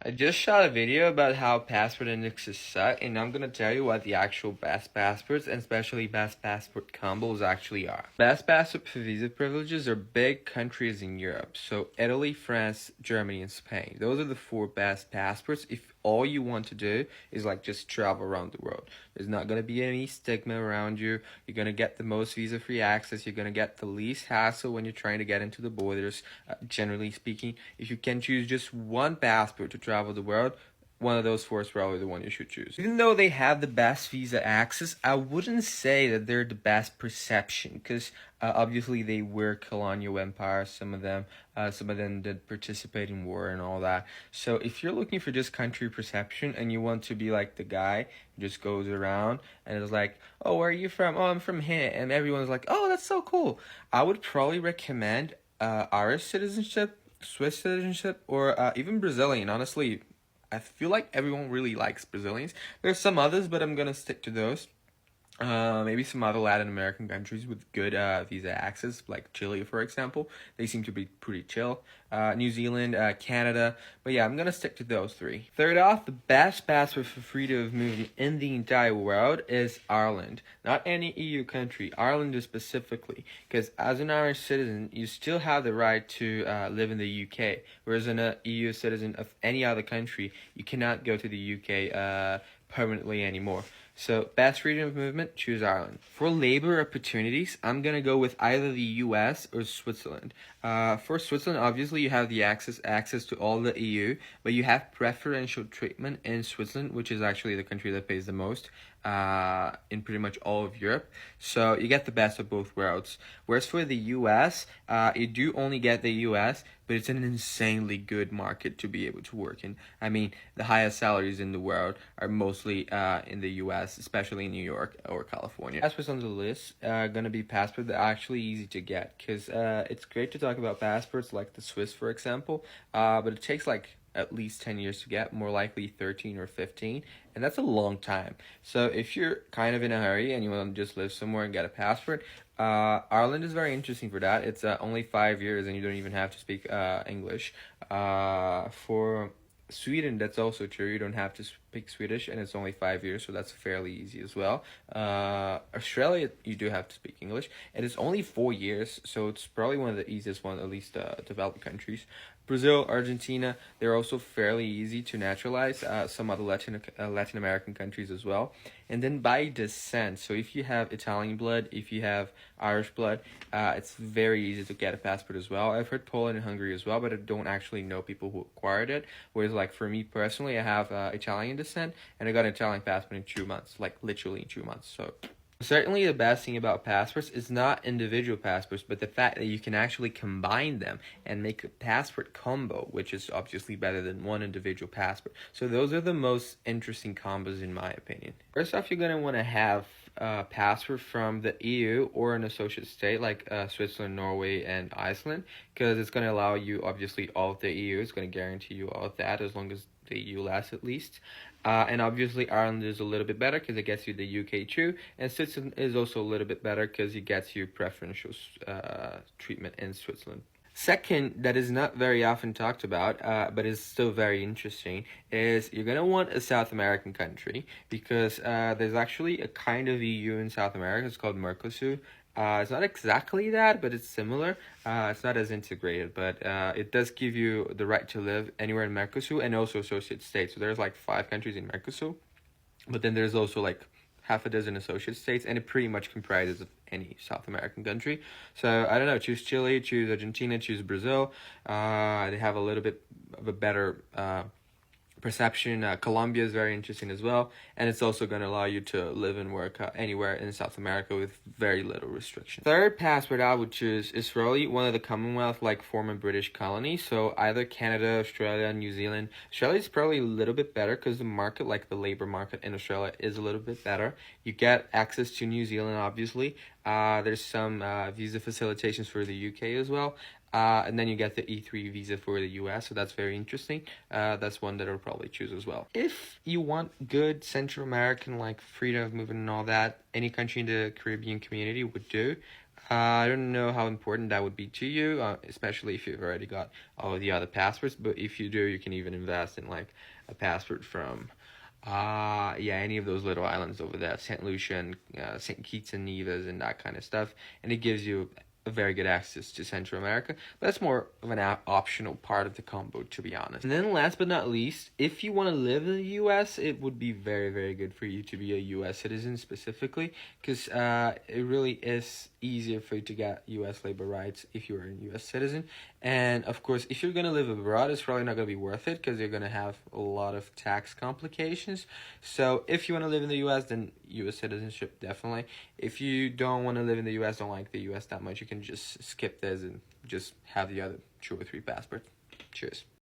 I just shot a video about how passport indexes suck, and I'm gonna tell you what the actual best passports and especially best passport combos actually are. Best passport for visa privileges are big countries in Europe, so Italy, France, Germany, and Spain. Those are the four best passports if all you want to do is like just travel around the world. There's not gonna be any stigma around you. You're gonna get the most visa-free access. You're gonna get the least hassle when you're trying to get into the borders. Generally speaking, if you can choose just one passport to travel the world, one of those four is probably the one you should choose. Even though they have the best visa access, I wouldn't say that they're the best perception, because obviously they were colonial empires. Some of them did participate in war and all that. So if you're looking for just country perception and you want to be like the guy who just goes around and is like, "Oh, where are you from? Oh, I'm from here," and everyone's like, "Oh, that's so cool," I would probably recommend Irish citizenship, Swiss citizenship, or even Brazilian. Honestly, I feel like everyone really likes Brazilians. There's some others, but I'm gonna stick to those. Maybe some other Latin American countries with good visa access, like Chile, for example. They seem to be pretty chill. New Zealand, Canada. But yeah, I'm gonna stick to those three. Third off, the best passport for freedom of movement in the entire world is Ireland. Not any EU country, Ireland specifically. Because as an Irish citizen, you still have the right to live in the UK. Whereas an EU citizen of any other country, you cannot go to the UK permanently anymore. So, best freedom of movement, choose Ireland. For labor opportunities, I'm gonna go with either the US or Switzerland. For Switzerland, obviously you have the access to all the EU, but you have preferential treatment in Switzerland, which is actually the country that pays the most in pretty much all of Europe. So you get the best of both worlds. Whereas for the US, you do only get the US, but it's an insanely good market to be able to work in. I mean, the highest salaries in the world are mostly in the US, especially in New York or California. Passports on the list are gonna be passports that are actually easy to get, because it's great to talk about passports like the Swiss, for example, but it takes like at least 10 years to get, more likely 13 or 15, and that's a long time. So if you're kind of in a hurry and you want to just live somewhere and get a passport, Ireland is very interesting for that. It's only 5 years and you don't even have to speak English. For Sweden, that's also true. You don't have to speak Swedish, and it's only 5 years, so that's fairly easy as well. Australia, you do have to speak English, and it's only 4 years, so it's probably one of the easiest one, at least developed countries. Brazil, Argentina, they're also fairly easy to naturalize. Some other Latin American countries as well. And then by descent, so if you have Italian blood, if you have Irish blood, it's very easy to get a passport as well. I've heard Poland and Hungary as well, but I don't actually know people who acquired it. Whereas like for me personally, I have Italian descent, and I got an Italian passport in 2 months, like literally in 2 months. So certainly the best thing about passports is not individual passports, but the fact that you can actually combine them and make a passport combo, which is obviously better than one individual passport. So those are the most interesting combos in my opinion. First off, you're going to want to have a passport from the EU or an associate state like Switzerland, Norway, and Iceland, because it's going to allow you obviously all of the EU. It's going to guarantee you all of that as long as the EU lasts at least. And obviously Ireland is a little bit better because it gets you the UK too, and Switzerland is also a little bit better because it gets you preferential treatment in Switzerland. Second, that is not very often talked about, but is still very interesting, is you're going to want a South American country, because there's actually a kind of EU in South America. It's called Mercosul. It's not exactly that, but it's similar. It's not as integrated, but it does give you the right to live anywhere in Mercosul and also associate states. So there's like 5 countries in Mercosul, but then there's also like half a dozen associate states, and it pretty much comprises of any South American country. So I don't know, choose Chile, choose Argentina, choose Brazil. They have a little bit of a better perception. Colombia is very interesting as well, and it's also going to allow you to live and work anywhere in South America with very little restriction. Third passport I would choose is probably one of the Commonwealth, like former British colonies, so either Canada, Australia, New Zealand. Australia is probably a little bit better because the market, like the labor market in Australia, is a little bit better. You get access to New Zealand, obviously. There's some visa facilitations for the UK as well. And then you get the E3 visa for the US, so that's very interesting. That's one that I'll probably choose as well. If you want good Central American, like freedom of movement and all that, any country in the Caribbean community would do. I don't know how important that would be to you, especially if you've already got all of the other passports. But if you do, you can even invest in like a passport from, yeah, any of those little islands over there, Saint Lucia and Saint Kitts and Nevis and that kind of stuff, and it gives you a very good access to Central America. But that's more of an optional part of the combo, to be honest. And then last but not least, if you want to live in the U.S., it would be very, very good for you to be a U.S. citizen specifically, because it really is easier for you to get U.S. labor rights if you're a U.S. citizen. And of course, if you're going to live abroad, it's probably not going to be worth it because you're going to have a lot of tax complications. So if you want to live in the U.S., then U.S. citizenship, definitely. If you don't want to live in the U.S., don't like the U.S. that much, you can just skip this and just have the other 2 or 3 passports. Cheers.